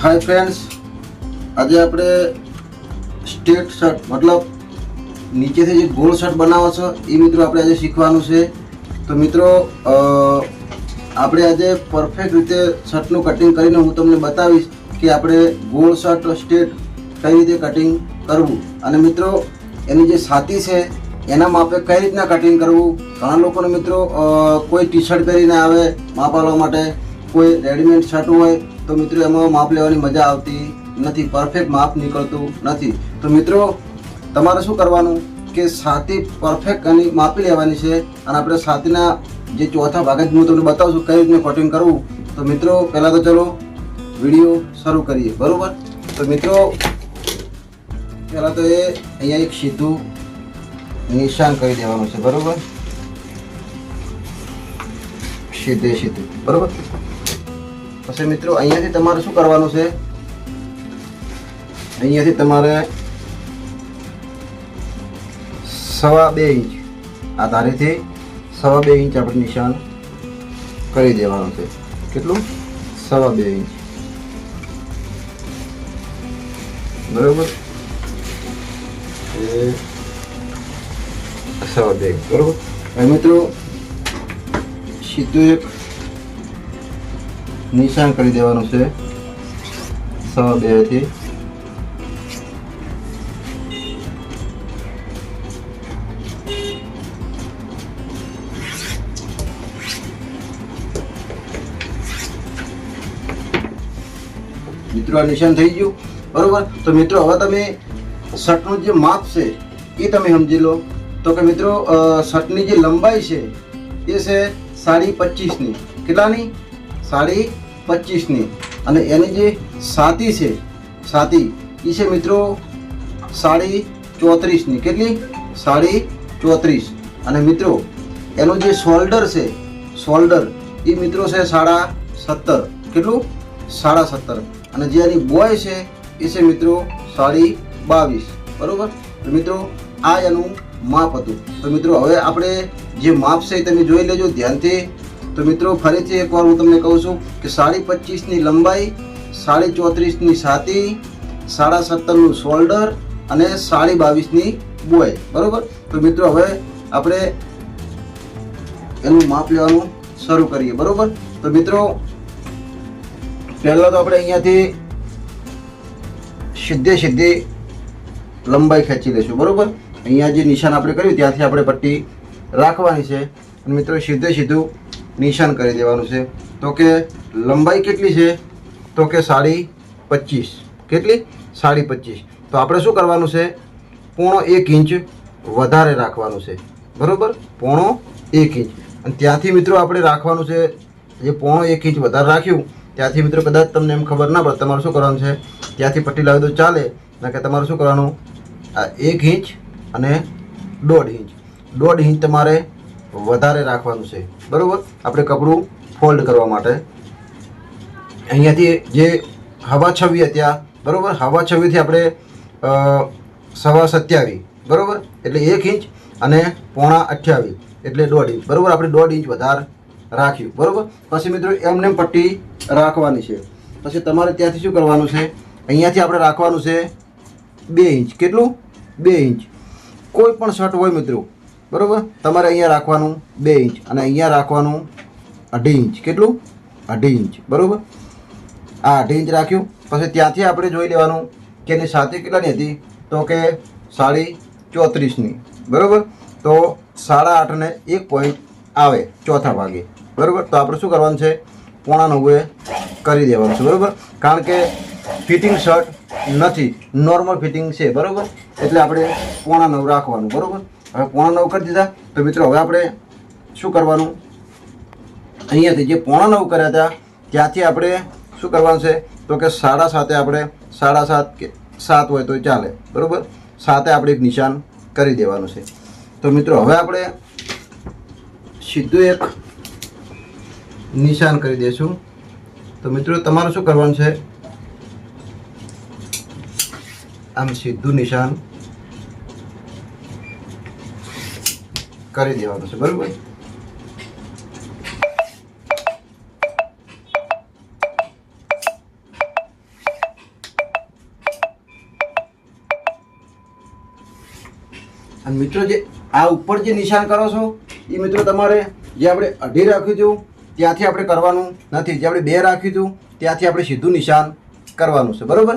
Hi friends, आज આપણે state shirt મતલબ નીચેથી જે ગોળ શર્ટ બનાવો છો એ મિત્રો આપણે આજે શીખવાનું છે। તો મિત્રો આપણે આજે પરફેક્ટ રીતે શર્ટનું કટિંગ કરીને હું તમને બતાવીશ કે આપણે ગોળ શર્ટ સ્ટેટ કઈ રીતે કટિંગ કરવું અને મિત્રો એની જે છાતી છે એના માપે કઈ રીતના કટિંગ કરવું। ઘણા લોકોને મિત્રો કોઈ ટી શર્ટ પહેરીને આવે માપ આપવા માટે, કોઈ રેડીમેડ શર્ટ હોય તો મિત્રો એમાં માપ લેવાની મજા આવતી નથી, પરફેક્ટ માપ નીકળતું નથી। તો મિત્રો તમારે શું કરવાનું કે છાતી પરફેક્ટ એની માપી લેવાની છે અને આપણે છાતીના જે ચોથા ભાગે હું તમને બતાવું છું કઈ રીતનું કટિંગ કરવું। તો મિત્રો પહેલાં તો ચલો વિડીયો શરૂ કરીએ, બરાબર। તો મિત્રો પહેલાં તો એ અહીંયા એક સીધું નિશાન કરી દેવાનું છે, બરાબર, સીધે સીધું, બરાબર। પછી મિત્રો અહીંયાથી તમારે શું કરવાનું છે, અહીંયાથી તમારે 2.25 ઇંચ આ ધારેથી 2.25 ઇંચ આપણે નિશાન કરી દેવાનું છે। કેટલું? 2.25 ઇંચ, બરાબર, એ 2.25 ઇંચ, બરાબર। હવે મિત્રો સીધું એક નિશાન કરી દેવાનું છે 2.25 થી મિત્રો આ નિશાન થઈ ગયું, બરોબર। તો મિત્રો હવે તમે શર્ટનું જે માપ છે એ તમે સમજી લો। તો કે મિત્રો શર્ટની જે લંબાઈ છે એ છે 25.5 ની, કેટલાની? 25.5 ની, અને એની જે છાતી છે, છાતી એ છે મિત્રો 34.5 ની, કેટલી? 34.5। અને મિત્રો એનો જે શોલ્ડર છે, શોલ્ડર એ મિત્રો છે 17.5, કેટલું? 17.5। અને જે એની બોય છે એ છે મિત્રો 22.5, બરોબર। તો મિત્રો આ એનું માપ હતું। તો મિત્રો હવે આપણે જે માપ છે એ તમે જોઈ લેજો ધ્યાનથી। તો મિત્રો ફરીથી એકવાર હું તમને કહું છું કે 25.5 ની લંબાઈ, 34.5 ની છાતી, 17.5 નું શોલ્ડર અને 22.5 ની બોય, બરોબર। તો મિત્રો હવે આપણે એનું માપ લેવાનું શરૂ કરીએ, બરોબર। તો મિત્રો પહેલાં તો આપણે અહીંયાથી સીધે સીધી લંબાઈ ખેંચી લઈશું, બરોબર। અહીંયા જે નિશાન આપણે કર્યું ત્યાંથી આપણે પટ્ટી રાખવાની છે અને મિત્રો સીધે સીધું નિશાન કરી દેવાનું છે। તો કે લંબાઈ કેટલી છે? તો કે 25.5, કેટલી? 25.5। તો આપણે શું કરવાનું છે, 0.5 ઇંચ વધારે રાખવાનું છે, બરોબર, 0.5 ઇંચ। અને ત્યાંથી મિત્રો આપણે રાખવાનું છે, જે 0.5 ઇંચ વધારે રાખ્યું ત્યાંથી મિત્રો કદાચ તમને એમ ખબર ના પડે, તમારે શું કરવાનું છે, ત્યાંથી પટ્ટી લાવી દો ચાલે, ના કે તમારે શું કરવાનું, આ 1 ઇંચ અને 1.5 ઇંચ, 1.5 ઇંચ તમારે વધારે રાખવાનું છે, બરાબર, આપણે કપડું ફોલ્ડ કરવા માટે। અહીંયાથી જે હવા છવી ત્યાં, બરાબર, હવા છવીથી આપણે 27.5, બરાબર, એટલે 1 ઇંચ અને 0.28 એટલે 1.5 ઇંચ, બરાબર, આપણે 1.5 ઇંચ વધારે રાખ્યું, બરાબર। પછી મિત્રો એમને પટ્ટી રાખવાની છે। પછી તમારે ત્યાંથી શું કરવાનું છે, અહીંયાથી આપણે રાખવાનું છે 2 ઇંચ, કેટલું? 2 ઇંચ। કોઈ પણ શર્ટ હોય મિત્રો, બરાબર, તમારે અહીંયા રાખવાનું 2 ઇંચ અને અહીંયા રાખવાનું 2.5 ઇંચ, કેટલું? 2.5 ઇંચ, બરાબર, આ 2.5 ઇંચ રાખ્યું। પછી ત્યાંથી આપણે જોઈ લેવાનું કે એની છાતી કેટલાની હતી, તો કે 34.5 ની, બરાબર। તો 8.5 ને 1 પોઈન્ટ આવે ચોથા ભાગે, બરાબર। તો આપણે શું કરવાનું છે, 9.5 કરી દેવાનું છે, બરાબર, કારણ કે ફિટિંગ શર્ટ નથી, નોર્મલ ફિટિંગ છે, બરાબર, એટલે આપણે 9.5 રાખવાનું, બરાબર। હવે 9.5 કરી દીધા। તો મિત્રો હવે આપણે શું કરવાનું, અહીંયાથી જે 9.5 કર્યા હતા ત્યાંથી આપણે શું કરવાનું છે, તો કે 7.5 આપણે 7.5 કે 7 હોય તો ચાલે, બરાબર, 7 આપણે એક નિશાન કરી દેવાનું છે। તો મિત્રો હવે આપણે સીધું એક નિશાન કરી દઈશું। તો મિત્રો તમારે શું કરવાનું છે, આમ સીધું નિશાન કરી દેવાનું છે, બરાબર। અને મિત્રો જે આ ઉપર જે નિશાન કરો છો એ મિત્રો તમારે જે આપણે 2.5 રાખ્યું હતું ત્યાંથી આપણે કરવાનું નથી, જે આપણે 2 રાખ્યું હતું ત્યાંથી આપણે સીધું નિશાન કરવાનું છે, બરાબર.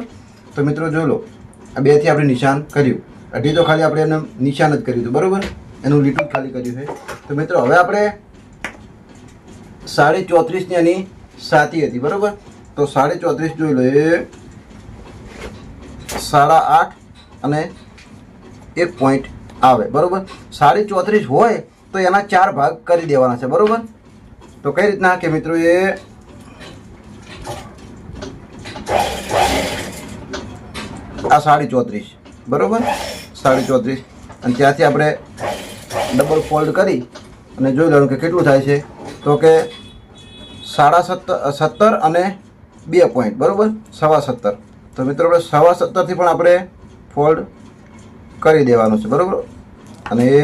તો મિત્રો જોઈ લો, આ 2 થી આપણે નિશાન કર્યું, 2.5 તો ખાલી આપણે એને નિશાન જ કર્યું હતું, બરાબર, એનું લીટું ખાલી કર્યું છે. તો મિત્રો હવે આપણે 34.5 ની એની સાતી હતી, બરાબર. તો 34.5 જોઈ લો, એ 8.5 અને 1 પોઈન્ટ આવે, બરાબર. 34.5 હોય તો એના 4 ભાગ કરી દેવાના છે, બરાબર. તો કઈ રીતના કે મિત્રો એ આ 34.5, બરાબર, 34.5 અને ત્યાંથી આપણે ડબલ ફોલ્ડ કરી અને જોઈ લેવાનું કે કેટલું થાય છે. તો કે 17.5 અને 2 પોઈન્ટ, બરાબર, 17.5. તો મિત્રો આપણે 17.5 થી પણ આપણે ફોલ્ડ કરી દેવાનું છે, બરાબર. અને એ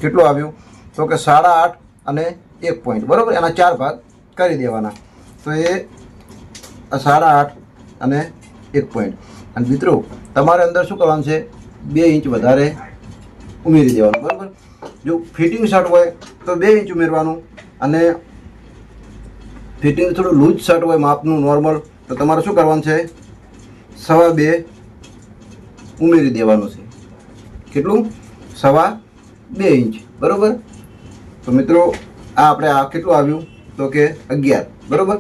કેટલું આવ્યું તો કે 8.5 અને 1 પોઈન્ટ, બરાબર, એના 4 ભાગ કરી દેવાના. તો એ 8.5 અને 1 પોઈન્ટ. અને મિત્રો તમારે અંદર શું કરવાનું છે, 2 ઇંચ વધારે ઉમેરી દેવાનું, બરાબર. જો ફિટિંગ શર્ટ હોય તો 2 ઇંચ ઉમેરવાનું, અને ફિટિંગ થોડું લૂઝ શર્ટ હોય માપનું નોર્મલ તો તમારે શું કરવાનું છે, 2.25 ઉમેરી દેવાનું છે. કેટલું? 2.25 ઇંચ, બરાબર. તો મિત્રો આ આપણે આ કેટલું આવ્યું તો કે 11, બરાબર.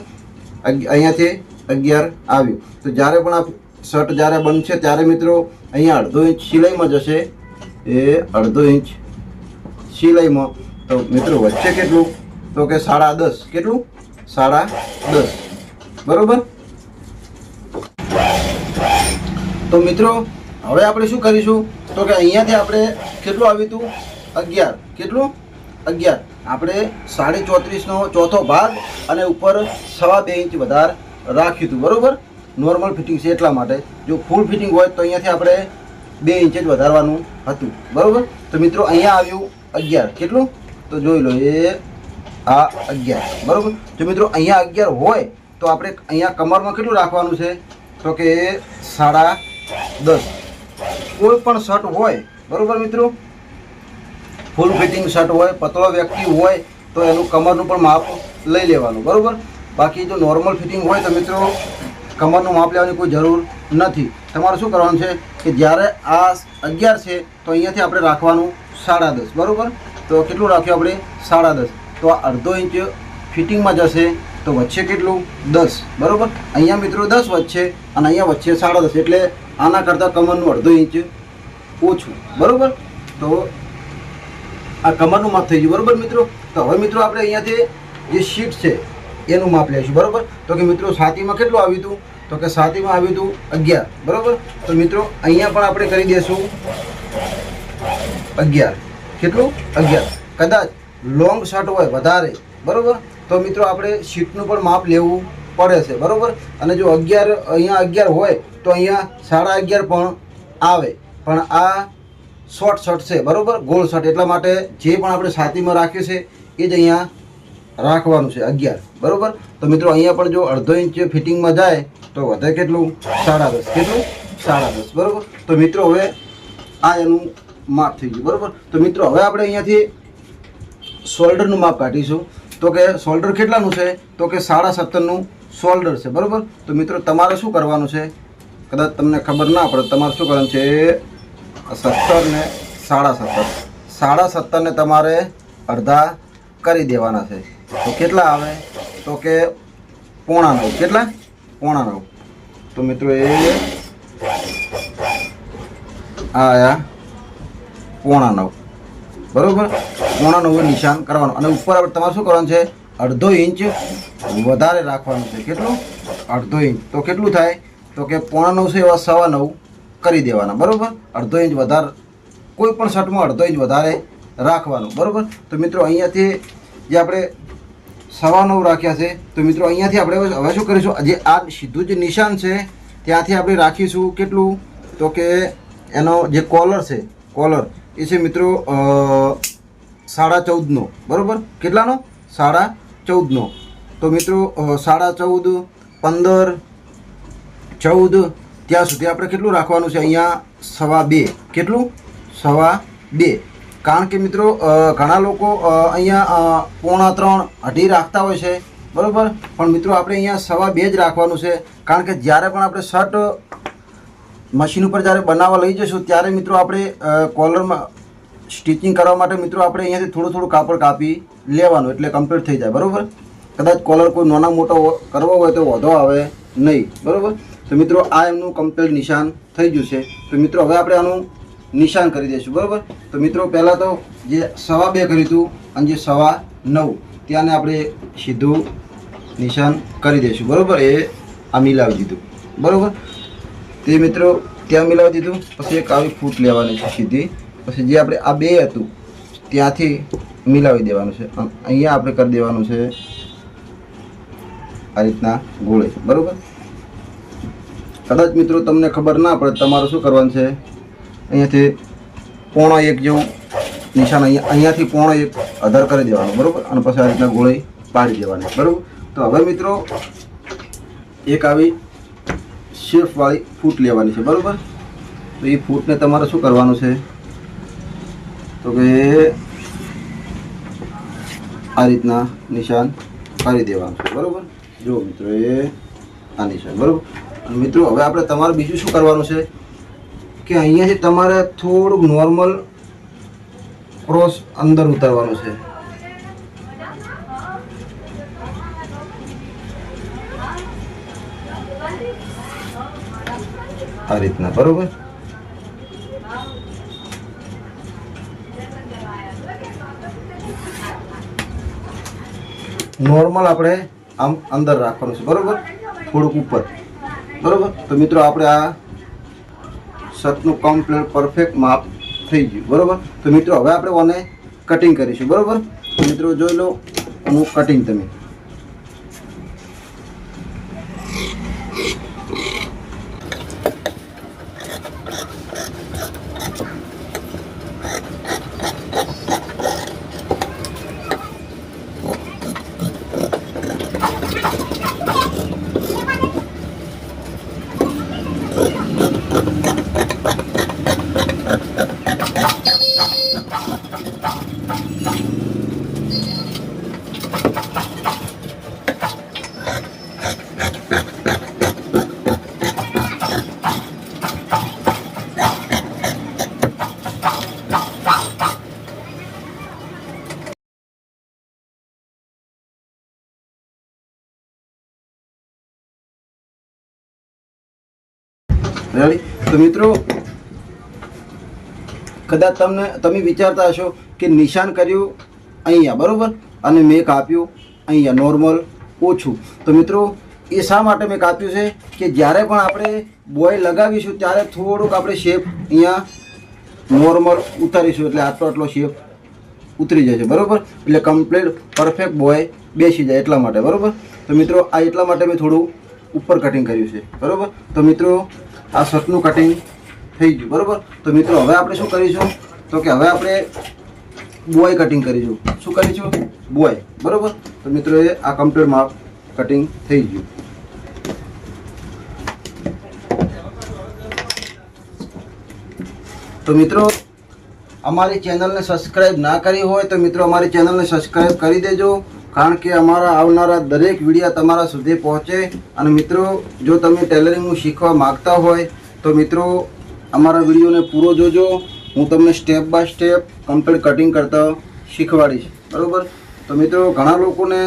અહીંયાથી 11 આવ્યું. તો જ્યારે પણ આ શર્ટ જ્યારે બનશે ત્યારે મિત્રો અહીંયા 1/2 ઇંચ સિલાઈમાં જશે, એ 1/2 ઇંચ સિલાઈમાં. તો મિત્રો વચ્ચે કેટલું તો કે 10.5, કેટલું? 10.5, બરાબર. તો મિત્રો હવે આપણે શું કરીશું તો કે અહીંયાથી આપણે કેટલું આવ્યું હતું 11, કેટલું 11. આપણે 34.5નો ચોથો ભાગ અને ઉપર 2.25 ઇંચ વધારે રાખ્યું હતું, બરાબર. નોર્મલ ફિટિંગ છે એટલા માટે. જો ફૂલ ફિટિંગ હોય તો અહીંયાથી આપણે 2 ઇંચ જ વધારવાનું હતું, બરાબર. તો મિત્રો અહીંયા આવ્યું 11, કેટલું? તો જોઈ લો, એ આ 11, બરાબર. જો મિત્રો અહીંયા 11 હોય તો આપણે અહીંયા કમરમાં કેટલું રાખવાનું છે તો કે 10.5. કોઈ પણ શર્ટ હોય, બરાબર મિત્રો, ફૂલ ફિટિંગ શર્ટ હોય, પતળો વ્યક્તિ હોય તો એનું કમરનું પણ માપ લઈ લેવાનું, બરાબર. બાકી જો નોર્મલ ફિટિંગ હોય તો મિત્રો કમરનું માપ લેવાની કોઈ જરૂર નથી. તમારે શું કરવાનું છે કે જ્યારે આ 11 છે તો અહીંયાથી આપણે રાખવાનું 10.5, બરાબર. તો કેટલું રાખ્યું આપણે? 10.5. તો આ 1/2 ઇંચ ફિટિંગમાં જશે તો વચ્ચે કેટલું? 10, બરાબર. અહીંયા મિત્રો 10 વચ્ચે અને અહીંયા વચ્ચે 10.5, એટલે આના કરતાં કમરનું 1/2 ઇંચ ઓછું, બરાબર. તો આ કમરનું માપ થઈ ગયું, બરાબર મિત્રો. તો હવે મિત્રો આપણે અહીંયાથી જે શીટ છે એનું માપ લઈશું, બરાબર. તો કે મિત્રો છાતીમાં કેટલું આવ્યું હતું તો કે છાતીમાં આવ્યું હતું 11, બરાબર. તો મિત્રો અહીંયા પણ આપણે કરી દઈશું 11, કેટલું? 11. કદાચ લોંગ શર્ટ હોય વધારે, બરાબર, તો મિત્રો આપણે શીટનું પણ માપ લેવું પડે છે, બરાબર. અને જો 11 અહીંયા 11 હોય તો અહીંયા 11.5 પણ આવે, પણ આ શોર્ટ શર્ટ છે, બરાબર, ગોળ શર્ટ, એટલા માટે જે પણ આપણે છાતીમાં રાખ્યું છે એ જ અહીંયા રાખવાનું છે 11, બરાબર. તો મિત્રો અહીંયા પણ જો 1/2 ઇંચ ફિટિંગમાં જાય તો વધે કેટલું? 10.5, કેટલું? 10.5, બરાબર. તો મિત્રો હવે આ એનું માપ થઈ ગયું, બરાબર. તો મિત્રો હવે આપણે અહીંયાથી શોલ્ડરનું માપ કાઢીશું. તો કે શોલ્ડર કેટલાનું છે તો કે 17.5નું શોલ્ડર છે, બરાબર. તો મિત્રો તમારે શું કરવાનું છે, કદાચ તમને ખબર ના પડે, તમારે શું કરવાનું છે, 17 ને 17.5, 17.5 ને તમારે અડધા કરી દેવાના છે. તો કેટલા આવે તો કે 8.5, કેટલા? 8.5. તો મિત્રો એ આયા 8.5, બરાબર. 8.5 નિશાન કરવાનું, અને ઉપર આપણે તમારે શું કરવાનું છે, 1/2 ઇંચ વધારે રાખવાનું છે. કેટલું? 1/2 ઇંચ. તો કેટલું થાય તો કે 8.5 છે એવા 9.25 કરી દેવાના, બરાબર. 1/2 ઇંચ વધારે કોઈ પણ શર્ટમાં 1/2 ઇંચ વધારે રાખવાનું, બરાબર. તો મિત્રો અહીંયાથી જે આપણે 9.25 રાખ્યા છે તો મિત્રો અહીંયાથી આપણે હવે શું કરીશું, જે આ સીધું જે નિશાન છે ત્યાંથી આપણે રાખીશું કેટલું તો કે એનો જે કોલર છે, કોલર એ છે મિત્રો 14.5નો, બરાબર. કેટલાનો? 14.5નો. તો મિત્રો 14.5, 15, 14 ત્યાં સુધી આપણે કેટલું રાખવાનું છે, અહીંયા 2.25, કેટલું? 2.25, 2, કારણ કે મિત્રો ઘણા લોકો અહીંયા 2.5 અઢી રાખતા હોય છે, બરાબર, પણ મિત્રો આપણે અહીંયા 2.25 જ રાખવાનું છે, કારણ કે જ્યારે પણ આપણે શર્ટ મશીન ઉપર જ્યારે બનાવવા લઈ જઈશું ત્યારે મિત્રો આપણે કોલરમાં સ્ટિચિંગ કરવા માટે મિત્રો આપણે અહીંયાથી થોડું કાપડ કાપી લેવાનું, એટલે કમ્પ્લીટ થઈ જાય, બરાબર. કદાચ કોલર કોઈ નાના મોટો કરવો હોય તો વાંધો આવે નહીં, બરાબર. તો મિત્રો આ એમનું કમ્પ્લીટ નિશાન થઈ ગયું છે. તો મિત્રો હવે આપણે આનું નિશાન કરી દઈશું, બરાબર. તો મિત્રો પહેલાં તો જે 2.25 કર્યું હતું અને જે 9.25 ત્યાંને આપણે સીધું નિશાન કરી દઈશું, બરાબર. એ આ મિલાવી દીધું, બરાબર. તે મિત્રો ત્યાં મિલાવી દીધું. પછી એક આવી ફૂટ લેવાની છે સીધી. પછી જે આપણે આ 2 હતું ત્યાંથી મિલાવી દેવાનું છે. અહીંયા આપણે કરી દેવાનું છે આ રીતના ગોળે, બરાબર. કદાચ મિત્રો તમને ખબર ના પડે, તમારે શું કરવાનું છે, અહીંયાથી 1.25 જેવું નિશાન અહીંયાથી 1.25 અધર કરી દેવાનું, બરાબર. અને પછી આ રીતના ગોળી પાડી દેવાની, બરાબર. તો હવે મિત્રો એક આવી શેપવાળી ફૂટ લેવાની છે, બરાબર. તો એ ફૂટને તમારે શું કરવાનું છે, તો કે આ રીતના નિશાન કરી દેવાનું છે, બરાબર. જો મિત્રો એ આ નિશાન, બરાબર. અને મિત્રો હવે આપણે તમારે બીજું શું કરવાનું છે કે અહીંયાથી તમારે થોડુંક નોર્મલ ક્રોસ અંદર ઉતારવાનું છે. આ રીતના, બરાબર. નોર્મલ આપણે આમ અંદર રાખવાનું છે, બરાબર, થોડુંક ઉપર, બરાબર. તો મિત્રો આપણે આ શર્ટનું કમ્પ્લીટ પરફેક્ટ માપ થઈ ગયું, બરાબર. તો મિત્રો હવે આપણે આને કટિંગ કરીશું, બરાબર. તો મિત્રો જોઈ લો હું કટિંગ તમે. રેડી. તો મિત્રો કદાચ તમે વિચારતા હશો કે નિશાન કર્યું અહીંયા, બરાબર, અને મેં કાપ્યું અહીંયા નોર્મલ ઓછું. તો મિત્રો એ શા માટે મેં કાપ્યું છે કે જ્યારે પણ આપણે બોય લગાવીશું ત્યારે થોડુંક આપણે શેપ અહીંયા નોર્મલ ઉતારીશું, એટલે આટલો શેપ ઉતરી જશે, બરાબર. એટલે કમ્પ્લીટ પરફેક્ટ બોય બેસી જાય એટલા માટે, બરાબર. તો મિત્રો આ એટલા માટે મેં થોડું ઉપર કટિંગ કર્યું છે, બરાબર. તો મિત્રો આ શર્ટનું કટિંગ થઈ ગયું, બરાબર. તો મિત્રો હવે આપણે શું કરીશું, તો કે હવે આપણે બોય કટિંગ કરીશું. શું કરીશું? બોય, બરાબર. તો મિત્રો એ આ કમ્પ્લીટ માપ કટિંગ થઈ ગયું. તો મિત્રો અમારી ચેનલને સબસ્ક્રાઈબ ના કરી હોય તો મિત્રો અમારી ચેનલને સબસ્ક્રાઈબ કરી દેજો, કારણ કે અમારા આવનારા દરેક વિડીયો તમારા સુધી પહોંચે. અને મિત્રો જો તમે ટેલરિંગનું શીખવા માગતા હોય તો મિત્રો અમારા વિડીયોને પૂરો જોજો. હું તમને step by step complete cutting કરતા શીખવાડીશ, બરાબર. તો મિત્રો ઘણા લોકોને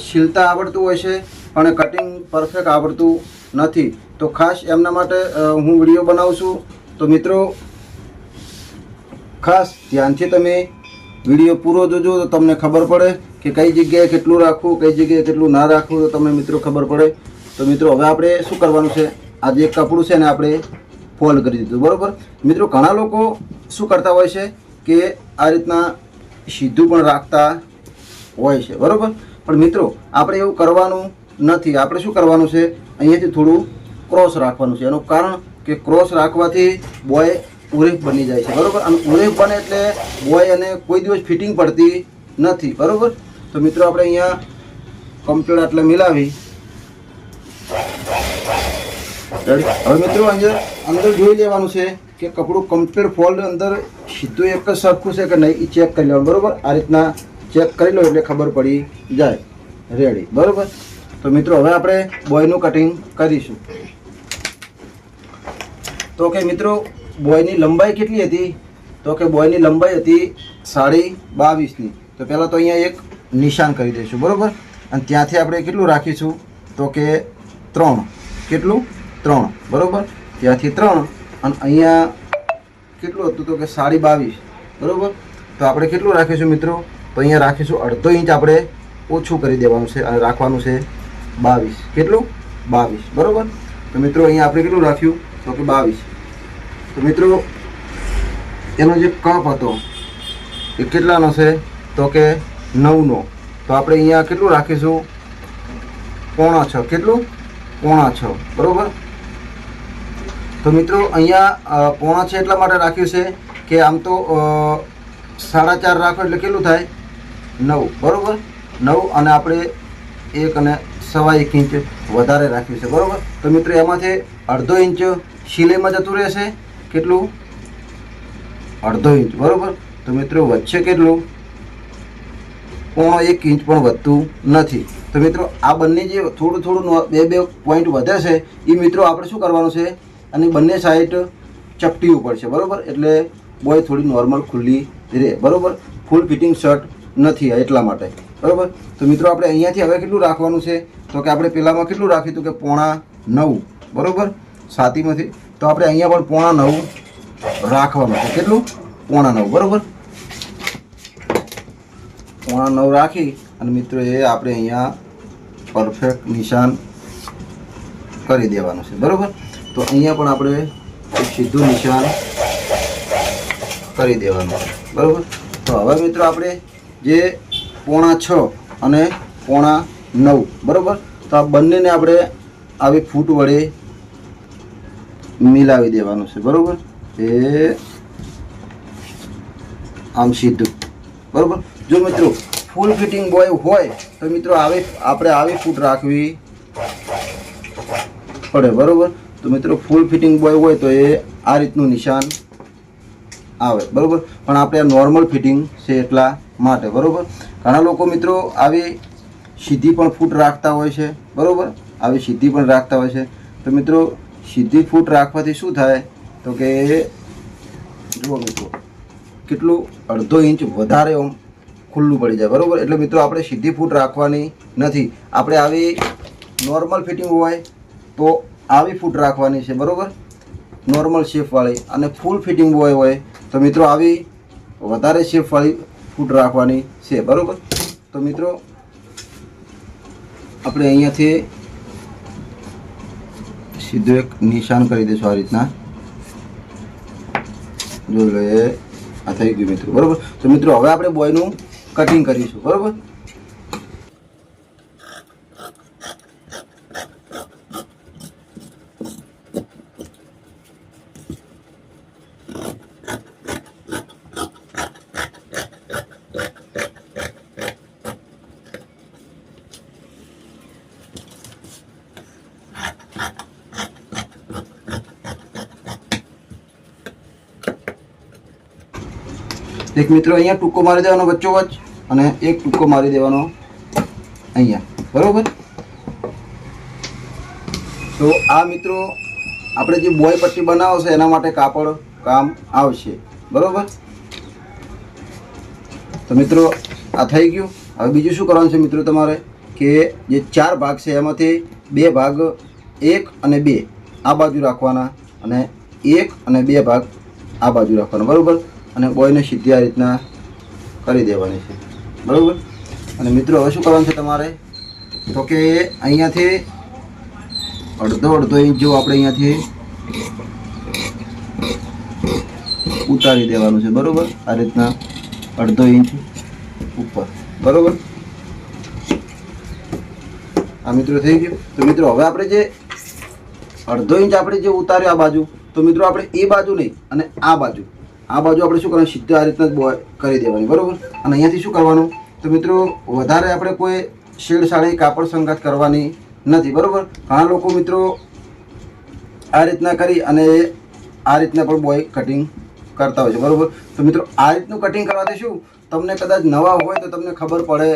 શીલતા આવડતું હોય છે પણ કટિંગ પરફેક્ટ આવડતું નથી, તો ખાસ એમના માટે હું વિડીયો બનાવું છું. તો મિત્રો ખાસ ધ્યાનથી તમે વિડીયો પૂરો જોજો તો તમને ખબર પડે કે કઈ જગ્યાએ કેટલું રાખવું, કઈ જગ્યાએ કેટલું ના રાખવું, તો તમને મિત્રો ખબર પડે. તો મિત્રો હવે આપણે શું કરવાનું છે, આ જે કપડું છે ને આપણે ફોલ્ડ કરી દીધું, બરાબર. મિત્રો ઘણા લોકો શું કરતા હોય છે કે આ રીતના સીધું પણ રાખતા હોય છે, બરાબર. પણ મિત્રો આપણે એવું કરવાનું નથી. આપણે શું કરવાનું છે, અહીંયાથી થોડું ક્રોસ રાખવાનું છે. એનું કારણ કે ક્રોસ રાખવાથી બોય ઉરેફ બની જાય છે, બરાબર. અને ઉરેફ બને એટલે બોય અને કોઈ દિવસ ફિટિંગ પડતી નથી, બરાબર. તો મિત્રો આપણે અહીંયા કમ્પ્લીટ આટલે મિલાવી. હવે મિત્રો અંદર જોઈ લેવાનું છે કે કપડું કમ્પ્લીટ ફોલ્ડ અંદર સીધું એક જ સરખું છે કે નહીં એ ચેક કરી લેવાનું, બરાબર. આ રીતના ચેક કરી લો એટલે ખબર પડી જાય. રેડી, બરાબર. તો મિત્રો હવે આપણે બોયનું કટિંગ કરીશું. તો કે મિત્રો બોયની લંબાઈ કેટલી હતી? તો કે બોયની લંબાઈ હતી 22.5ની. તો પહેલાં તો અહીંયા એક નિશાન કરી દઈશું, બરાબર. અને ત્યાંથી આપણે કેટલું રાખીશું? તો કે 3. કેટલું? 3, બરાબર. ત્યાંથી 3 અને અહીંયા કેટલું હતું? તો કે 22.5, બરાબર. તો આપણે કેટલું રાખીશું મિત્રો? તો અહીંયા રાખીશું અડધો ઇંચ આપણે ઓછું કરી દેવાનું છે અને રાખવાનું છે 22. કેટલું? 22, બરાબર. તો મિત્રો અહીંયા આપણે કેટલું રાખ્યું? તો કે 22. તો મિત્રો એનો જે કપ હતો એ કેટલાનો છે? તો કે 9નો. તો આપણે અહીંયા કેટલું રાખીશું? 6.25. કેટલું? 6.25, બરાબર. તો મિત્રો અહીંયા 6.25 એટલા માટે રાખ્યું છે કે આમ તો 4.5 રાખો એટલે કેટલું થાય? 9, બરાબર. 9 અને આપણે 1 અને 1.25 ઇંચ વધારે રાખ્યું છે, બરાબર. તો મિત્રો એમાંથી અડધો ઇંચ સિલાઈમાં જતું રહેશે. કેટલું? અડધો ઇંચ, બરાબર. તો મિત્રો વચ્ચે કેટલું? 1.25 ઇંચ પણ વધતું નથી. તો મિત્રો આ બંને જે થોડું થોડું બે પોઈન્ટ વધે છે એ મિત્રો આપણે શું કરવાનું છે? અને બંને સાઈડ ચપટીવું પડશે, બરાબર. એટલે બોય થોડી નોર્મલ ખુલ્લી રહે, બરાબર. ફૂલ ફિટિંગ શર્ટ નથી એટલા માટે, બરાબર. તો મિત્રો આપણે અહીંયાથી હવે કેટલું રાખવાનું છે? તો કે આપણે પહેલાંમાં કેટલું રાખ્યું હતું? કે 9.25, બરાબર. છાતીમાંથી. તો આપણે અહીંયા પણ 9.25 રાખવાનું છે. કેટલું? 9.25, બરાબર. 9.25 રાખી અને મિત્રો એ આપણે અહીંયા પરફેક્ટ નિશાન કરી દેવાનું છે, બરાબર. તો અહીંયા પણ આપણે સીધું નિશાન કરી દેવાનું છે, બરાબર. તો હવે મિત્રો આપણે જે 6.25 અને 9.25, બરાબર. તો આ બંનેને આપણે આવી ફૂટ વડે મિલાવી દેવાનું છે, બરાબર. એ આમ સીધું, બરાબર. જો મિત્રો ફૂલ ફિટિંગ બોય હોય તો મિત્રો આપણે આવી ફૂટ રાખવી પડે, બરાબર. તો મિત્રો ફૂલ ફિટિંગ બોય હોય તો એ આ રીતનું નિશાન આવે, બરાબર. પણ આપણે નોર્મલ ફિટિંગ છે એટલા માટે, બરાબર. ઘણા લોકો મિત્રો આવી સીધી પણ ફૂટ રાખતા હોય છે, બરાબર. આવી સીધી પણ રાખતા હોય છે. તો મિત્રો સીધી ફૂટ રાખવાથી શું થાય? તો કે જુઓ મિત્રો કેટલું અડધો ઇંચ વધારે આમ ખુલ્લું પડી જાય, બરાબર. એટલે મિત્રો આપણે સીધી ફૂટ રાખવાની નથી. આપણે આવી નોર્મલ ફિટિંગ હોય તો આવી ફૂટ રાખવાની છે, બરાબર. નોર્મલ શેપવાળી. અને ફૂલ ફિટિંગ બોય હોય તો મિત્રો આવી વધારે શેપવાળી ફૂટ રાખવાની છે, બરાબર. તો મિત્રો આપણે અહીંયાથી સીધું એક નિશાન કરી દઈશું આ રીતના. જોઈ લો એ આ થઈ ગયું મિત્રો, બરાબર. તો મિત્રો હવે આપણે બોયનું કટિંગ કરીશું, બરાબર. એક મિત્રો અહીંયા ટૂંકો મારી દેવાનો વચ્ચોવચ્ચ અને એક ટૂંકો મારી દેવાનો અહીંયા, બરાબર. તો આ મિત્રો આપણે જે બોય પટ્ટી બનાવો છે એના માટે કાપડ કામ આવશે, બરાબર. તો મિત્રો આ થઈ ગયું. હવે બીજું શું કરવાનું છે મિત્રો? તમારે કે જે 4 ભાગ છે એમાંથી 2 ભાગ 1 અને 2 આ બાજુ રાખવાના અને 1 અને 2 ભાગ આ બાજુ રાખવાના, બરાબર. અને બોયને સીધી આ રીતના કરી દેવાની છે, બરાબર. અને મિત્રો હવે શું કરવાનું છે તમારે? તો કે અહીંયાથી અડધો ઇંચ જેવું આપણે અહીંયાથી ઉતારી દેવાનું છે, બરાબર. આ રીતના અડધો ઇંચ ઉપર, બરાબર. આ મિત્રો થઈ ગયું. તો મિત્રો હવે આપણે જે અડધો ઇંચ આપણે જે ઉતાર્યો આ બાજુ, તો મિત્રો આપણે એ બાજુ નહીં અને આ બાજુ આપણે શું કરવાનું? સીધું આ રીતના જ બોય કરી દેવાની, બરાબર. અને અહીંયાથી શું કરવાનું? તો મિત્રો વધારે આપણે કોઈ શેડસાળી કાપડ સંગાથ કરવાની નથી, બરાબર. ઘણા લોકો મિત્રો આ રીતના કરી અને આ રીતના પણ બોય કટિંગ કરતા હોય છે, બરાબર. તો મિત્રો આ રીતનું કટિંગ કરવાથી શું તમને કદાચ નવા હોય તો તમને ખબર પડે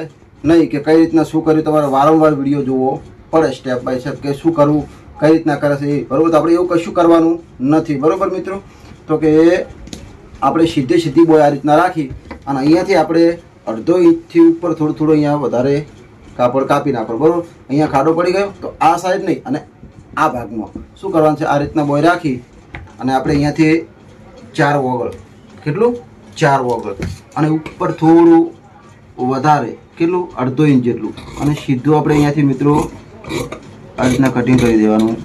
નહીં કે કઈ રીતના શું કર્યું. તમારે વારંવાર વિડીયો જોવો પડે સ્ટેપ બાય સ્ટેપ કે શું કરવું, કઈ રીતના કરે છે એ, બરાબર. તો આપણે એવું કશું કરવાનું નથી, બરાબર મિત્રો. તો કે આપણે સીધી બોય આ રીતના રાખી અને અહીંયાથી આપણે અડધો ઇંચથી ઉપર થોડું અહીંયા વધારે કાપડ કાપી નાખો, બરાબર. અહીંયા ખાડો પડી ગયો તો આ સાઈડ નહીં અને આ ભાગમાં શું કરવાનું છે, આ રીતના બોય રાખી અને આપણે અહીંયાથી 4 વોગળ, કેટલું 4 વોગળ અને ઉપર થોડું વધારે કેટલું અડધો ઇંચ જેટલું અને સીધું આપણે અહીંયાથી મિત્રો આ રીતના કટિંગ કરી દેવાનું,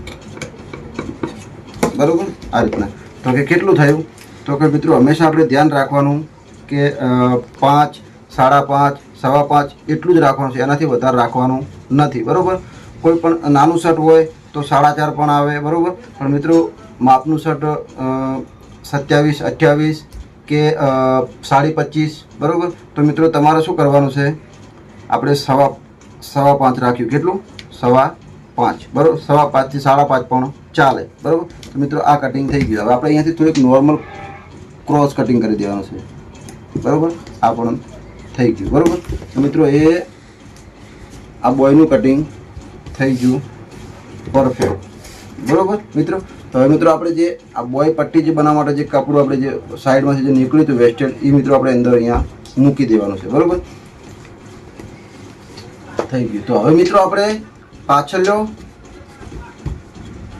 બરાબર. આ રીતના તો કે કેટલું થયું તો કે મિત્રો હંમેશા આપણે ધ્યાન રાખવાનું કે 5, 5.5, 5.25 એટલું જ રાખવાનું છે, એનાથી વધારે રાખવાનું નથી, બરાબર. કોઈ પણ નાનું શર્ટ હોય તો 4.5 પણ આવે, બરાબર. પણ મિત્રો માપનું શર્ટ 27, 28 કે 25.5, બરાબર. તો મિત્રો તમારે શું કરવાનું છે, આપણે 5.5 રાખ્યું, કેટલું 5.5, બરાબર. 5.5 થી 5.5 પણ ચાલે, બરાબર. તો મિત્રો આ કટિંગ થઈ ગયું. હવે આપણે અહીંયાથી થોડીક નોર્મલ ક્રોસ કટિંગ કરી દેવાનું છે, બરાબર. આ પણ થઈ ગયું, બરાબર. તો મિત્રો આ બોયનું કટિંગ થઈ ગયું પરફેક્ટ, બરાબર મિત્રો. તો હવે મિત્રો આપણે જે આ બોય પટ્ટી જે બનાવવા માટે જે કપડું આપણે જે સાઈડમાંથી જે નીકળ્યું હતું વેસ્ટેડ એ મિત્રો આપણે અંદર અહીંયા મૂકી દેવાનું છે, બરાબર. થઈ ગયું. તો હવે મિત્રો આપણે પાછળનો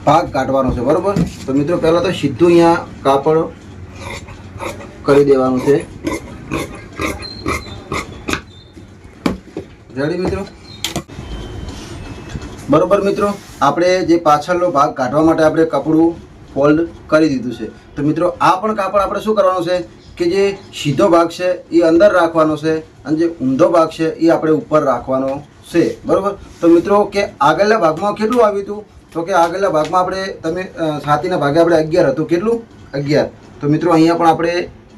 ભાગ કાઢવાનો છે, બરાબર. તો મિત્રો પહેલાં તો સીધું અહીંયા કાપડ કરી દેવાનું છે, રેડી મિત્રો, બરાબર. મિત્રો આપણે જે પાછળનો ભાગ કાઢવા માટે આપણે કપડું ફોલ્ડ કરી દીધું છે. તો મિત્રો આ પણ કાપડ આપણે શું કરવાનું છે કે જે સીધો ભાગ છે એ અંદર રાખવાનો છે અને જે ઊંધો ભાગ છે એ આપણે ઉપર રાખવાનો છે, બરાબર. તો મિત્રો કે આગળના ભાગમાં કેટલું આવ્યું હતું તો કે આગળના ભાગમાં આપણે તમે છાતીના ભાગે આપણે 11 હતું, કેટલું 11. તો મિત્રો અહીંયા પણ આપણે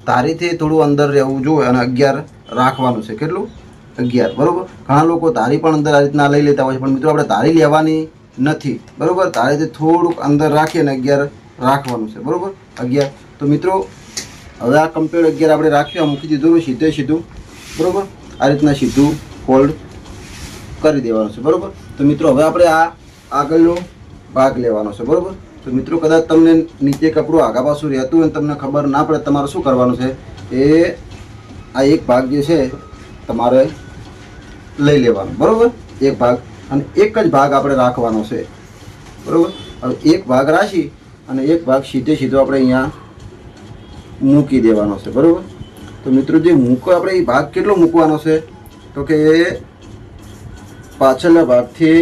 ધારીથી થોડું અંદર રહેવું જોઈએ અને 11 રાખવાનું છે, કેટલું 11, બરાબર. ઘણા લોકો ધારી પણ અંદર આ રીતના લઈ લેતા હોય છે, પણ મિત્રો આપણે ધારી લેવાની નથી, બરાબર. ધારીથી થોડુંક અંદર રાખી અને 11 રાખવાનું છે, બરાબર 11. તો મિત્રો હવે આ કમ્પ્લીટ 11 આપણે રાખ્યું, મૂકી દીધું સીધું, બરાબર. આ રીતના સીધું ફોલ્ડ કરી દેવાનું છે, બરાબર. તો મિત્રો હવે આપણે આ આગળનો ભાગ લેવાનો છે, બરાબર. તો મિત્રો કદાચ તમને નીચે કપડું આગા પાછું રહેતું હોય તમને ખબર ના પડે, તમારે શું કરવાનું છે એ આ એક ભાગ જે છે તમારે લઈ લેવાનો, બરાબર. એક ભાગ અને એક જ ભાગ આપણે રાખવાનો છે, બરાબર. હવે એક ભાગ રાખી અને એક ભાગ સીધો આપણે અહીંયા મૂકી દેવાનો છે, બરાબર. તો મિત્રો જે મૂકો આપણે એ ભાગ કેટલો મૂકવાનો છે તો કે પાછળના ભાગથી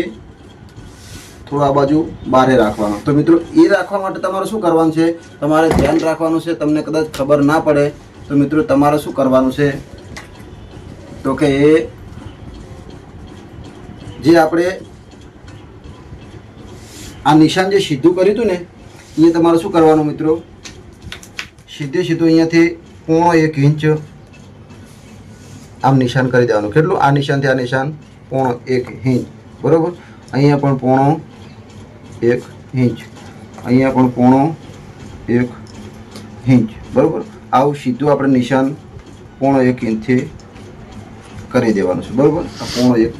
થોડું આ બાજુ બારે રાખવાનો. તો મિત્રો એ રાખવા માટે તમારે શું કરવાનું છે, તમારે ધ્યાન રાખવાનું છે. તમને કદાચ ખબર ના પડે તો મિત્રો તમારે શું કરવાનું છે તો કે જે આપણે આ નિશાન જે સીધું કર્યું હતું ને એ તમારે શું કરવાનું મિત્રો, સીધું અહીંયાથી 1.5 ઇંચ આમ નિશાન કરી દેવાનું. કેટલું આ નિશાનથી આ નિશાન 1.5 ઇંચ, બરાબર. અહીંયા પણ 1.5 ઇંચ, અહીંયા પણ 1.5 ઇંચ, બરાબર. આવું સીધું આપણે નિશાન 1.5 ઇંચથી કરી દેવાનું છે, બરાબર. આ 1.5,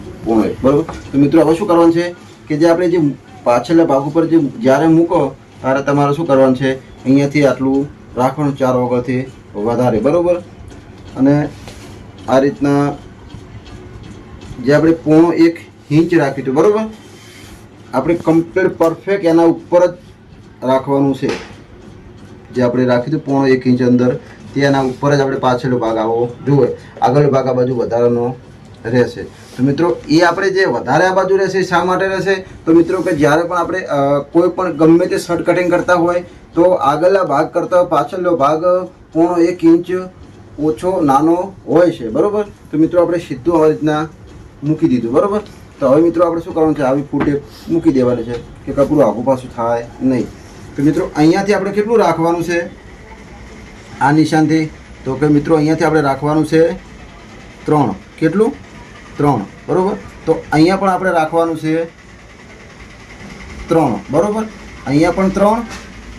બરાબર. તો મિત્રો હવે શું કરવાનું છે કે જે આપણે જે પાછળના ભાગ ઉપર જે જ્યારે મૂકો ત્યારે તમારે શું કરવાનું છે, અહીંયાથી આટલું રાખવાનું 4 વગરથી વધારે, બરાબર. અને આ રીતના જે આપણે 1.5 ઇંચ રાખ્યું હતું, બરાબર. આપણે કમ્પ્લીટ પરફેક્ટ એના ઉપર જ રાખવાનું છે. જે આપણે રાખ્યું હતું 1.5 ઇંચ અંદર તે એના ઉપર જ આપણે પાછળનો ભાગ આવો જોઈએ, આગળનો ભાગ આ બાજુ વધારાનો રહેશે. તો મિત્રો એ આપણે જે વધારે આ બાજુ રહેશે શા માટે રહેશે તો મિત્રો કે જ્યારે પણ આપણે કોઈ પણ ગમે તે શર્ટ કટિંગ કરતા હોય તો આગળના ભાગ કરતાં પાછળનો ભાગ 1.5 ઇંચ ઓછો નાનો હોય છે, બરાબર. તો મિત્રો આપણે સીધું આવી રીતના મૂકી દીધું, બરાબર. તો હવે મિત્રો આપણે શું કરવાનું છે, આવી ફૂટે મૂકી દેવાની છે કે કપડું આગું પાછું થાય નહીં. તો મિત્રો અહીંયાથી આપણે કેટલું રાખવાનું છે આ નિશાનથી તો કે મિત્રો અહીંયાથી આપણે રાખવાનું છે 3, કેટલું 3, બરાબર. તો અહીંયા પણ આપણે રાખવાનું છે 3, બરાબર. અહીંયા પણ 3,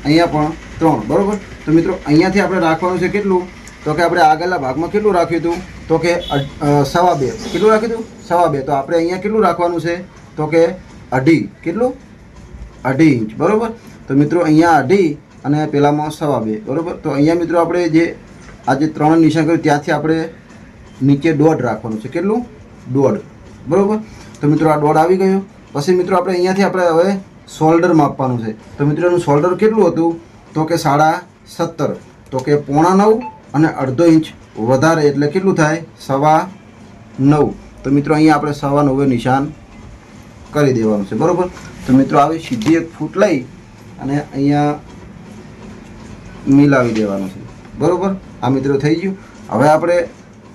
અહીંયા પણ 3 બરાબર. તો મિત્રો અહીંયાથી આપણે રાખવાનું છે કેટલું, તો કે આપણે આગળના ભાગમાં કેટલું રાખ્યું હતું, તો કે 2.5. કેટલું રાખ્યું હતું? 2.5. તો આપણે અહીંયા કેટલું રાખવાનું છે, તો કે 2.5. કેટલું? 2.5 ઇંચ બરાબર. તો મિત્રો અહીંયા 2.5 અને પેલામાં 2.5 બરાબર. તો અહીંયા મિત્રો આપણે જે આ જે 3 નિશાન કર્યું ત્યાંથી આપણે નીચે 1.5 રાખવાનું છે. કેટલું? 1.5 બરાબર. તો મિત્રો આ 1.5 આવી ગયું. પછી મિત્રો આપણે અહીંયાથી આપણે હવે શોલ્ડર માપવાનું છે. તો મિત્રો એનું શોલ્ડર કેટલું હતું, તો કે 17.5. તો કે 8.25 અને 1/2 ઇંચ વધારે એટલે કેટલું થાય? 9.25. તો મિત્રો અહીંયા આપણે 9.25 નિશાન કરી દેવાનું છે બરાબર. તો મિત્રો આવી સીધી 1 ફૂટ લઈ અને અહીંયા મિલાવી દેવાનું છે બરાબર. આ મિત્રો થઈ ગયું. હવે આપણે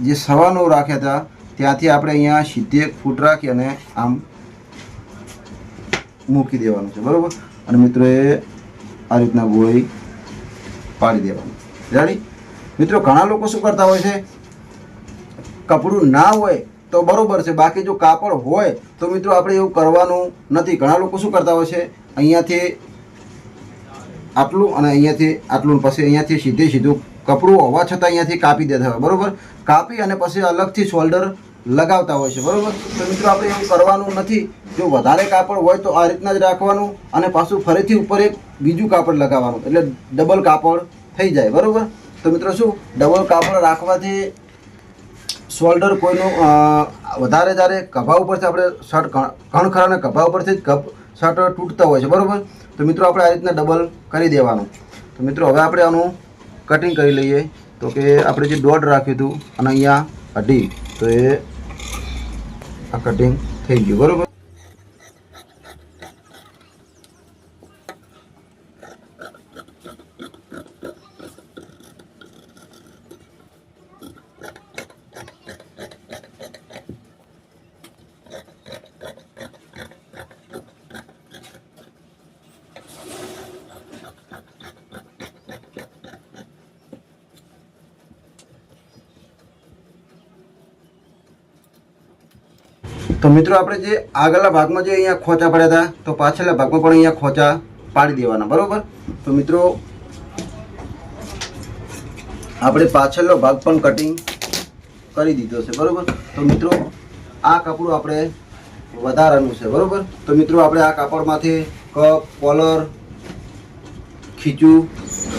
જે 9.25 રાખ્યા હતા ત્યાંથી આપણે અહીંયા સીધી 1 ફૂટ રાખી અને આમ મૂકી દેવાનું છે બરાબર. અને મિત્રો એ આ રીતના ગોળી પાડી દેવાનું. રેડી મિત્રો? ઘણા લોકો શું કરતા હોય છે, કપડું ના હોય તો બરાબર છે, બાકી જો કાપડ હોય તો મિત્રો આપણે એવું કરવાનું નથી. ઘણા લોકો શું કરતા હોય છે, અહીંયાથી આટલું અને અહીંયાથી આટલું, પછી અહીંયાથી સીધું કપડું હોવા છતાં અહીંયાથી કાપી દેતા હોય બરાબર. કાપી અને પછી અલગથી શોલ્ડર લગાવતા હોય છે બરાબર. તો મિત્રો આપણે એવું કરવાનું નથી. જો વધારે કાપડ હોય તો આ રીતના જ રાખવાનું અને પાછું ફરીથી ઉપર એક બીજું કાપડ લગાવવાનું, એટલે ડબલ કાપડ થઈ જાય બરાબર. તો મિત્રો શું, ડબલ કાપડ રાખવાથી શોલ્ડર કોઈનું વધારે જ્યારે કભા ઉપરથી આપણે શર્ટ ઘણખરાને કભા ઉપરથી જ શર્ટ તૂટતા હોય છે બરાબર. તો મિત્રો આપણે આ રીતના ડબલ કરી દેવાનું. તો મિત્રો હવે આપણે આનું કટિંગ કરી લઈએ. તો કે આપણે જે 1.5 રાખ્યું હતું અને અહીંયા 2.5, તો એ આ કટિંગ થઈ ગયું બરાબર. તો મિત્રો આપણે જે આગળના ભાગમાં જે અહીંયા ખોચા પડ્યા હતા તો પાછળના ભાગમાં પણ અહીંયા ખોચા પાડી દેવાના બરાબર. તો મિત્રો આપણે પાછળનો ભાગ પણ કટિંગ કરી દીધો છે બરાબર. તો મિત્રો આ કપડું આપણે વધારાનું છે બરાબર. તો મિત્રો આપણે આ કાપડમાંથી કપ, કોલર, ખીચું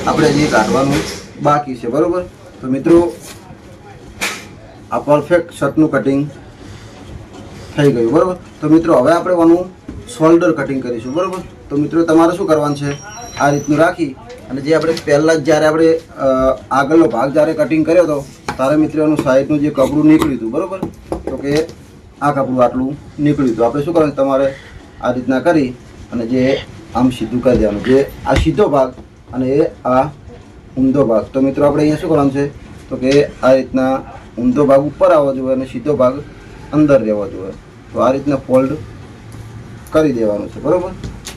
આપણે જે કાઢવાનું બાકી છે બરાબર. તો મિત્રો આ પરફેક્ટ શર્ટનું કટિંગ થઈ ગયું બરાબર. તો મિત્રો હવે આપણે આનું શોલ્ડર કટિંગ કરીશું બરાબર. તો મિત્રો તમારે શું કરવાનું છે, આ રીતનું રાખી અને જે આપણે પહેલાં જ જ્યારે આપણે આગળનો ભાગ જ્યારે કટિંગ કર્યો હતો ત્યારે મિત્રો એનું સાઈડનું જે કપડું નીકળ્યું હતું બરાબર. તો કે આ કપડું આટલું નીકળ્યું હતું. આપણે શું કરવાનું, તમારે આ રીતના કરી અને જે આમ સીધું કરી દેવાનું, જે આ સીધો ભાગ અને એ આ ઊંધો ભાગ. તો મિત્રો આપણે અહીંયા શું કરવાનું છે, તો કે આ રીતના ઊંધો ભાગ ઉપર આવવો જોઈએ અને સીધો ભાગ અંદર રહેવો જોઈએ. તો આ રીતના ફોલ્ડ કરી દેવાનું છે બરાબર.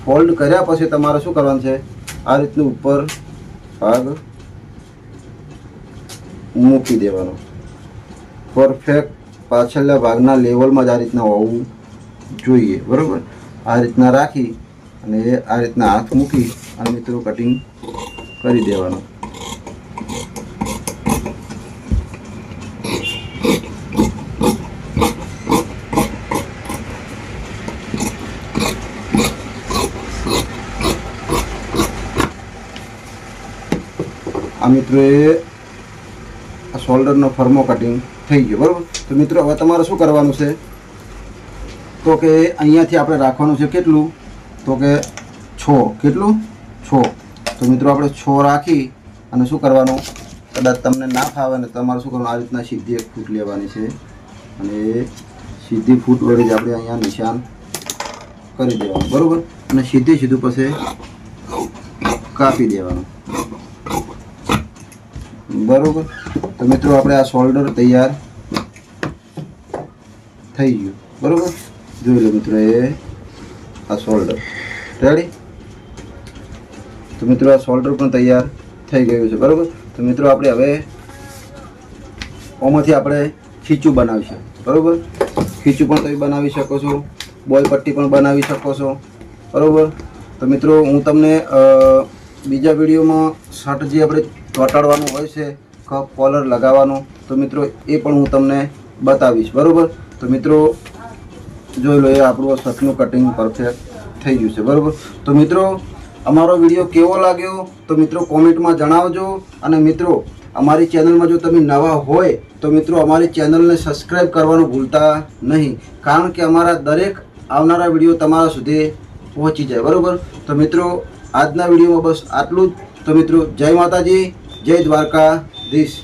ફોલ્ડ કર્યા પછી તમારે શું કરવાનું છે, આ રીતનું ઉપર ભાગ મૂકી દેવાનો. પરફેક્ટ પાછળના ભાગના લેવલમાં જ આ રીતના હોવું જોઈએ બરાબર. આ રીતના રાખી અને આ રીતના હાથ મૂકી અને મિત્રો કટિંગ કરી દેવાનું. આ મિત્રો એ શોલ્ડરનો ફર્મો કટિંગ થઈ ગયો બરાબર. તો મિત્રો હવે તમારે શું કરવાનું છે, તો કે અહીંયાથી આપણે રાખવાનું છે કેટલું, તો કે 6. કેટલું? 6. તો મિત્રો આપણે 6 રાખી અને શું કરવાનું, કદાચ તમને ના ફાવે ને તમારે શું કરવાનું, આ રીતના સીધી 1 ફૂટ લેવાની છે અને સીધી ફૂટ વડે જ આપણે અહીંયા નિશાન કરી દેવાનું બરાબર. અને સીધું પછી કાપી દેવાનું બરાબર. તો મિત્રો આપણે આ શોલ્ડર તૈયાર થઈ ગયું બરાબર. જોઈ લો મિત્રો એ આ શોલ્ડર રેડી. તો મિત્રો આ શોલ્ડર પણ તૈયાર થઈ ગયું છે બરાબર. તો મિત્રો આપણે હવે આમાંથી આપણે ખીચું બનાવીશું બરાબર. ખીચું પણ તમે બનાવી શકો છો, બોય પટ્ટી પણ બનાવી શકો છો બરાબર. તો મિત્રો હું તમને બીજા વિડીયોમાં શર્ટ જે આપણે ચોંટાડવાનું હોય છે કોલર લગાવવાનું, તો મિત્રો એ પણ હું તમને બતાવીશ. બરાબર, તો મિત્રો જોઈ લો, એ આપણું શર્ટનું કટિંગ પરફેક્ટ થઈ ગયું છે. બરાબર, તો મિત્રો અમારો વિડીયો કેવો લાગ્યો તો મિત્રો કોમેન્ટમાં જણાવજો. અને મિત્રો અમારી ચેનલમાં જો તમે નવા હોય તો મિત્રો અમારી ચેનલને સબસ્ક્રાઈબ કરવાનું ભૂલતા નહીં, કારણ કે અમારા દરેક આવનારા વિડીયો તમારા સુધી પહોંચી જાય. બરાબર, તો મિત્રો આજના વિડીયોમાં બસ આટલું જ. તો મિત્રો જય માતાજી, જય દ્વારકાધીશ.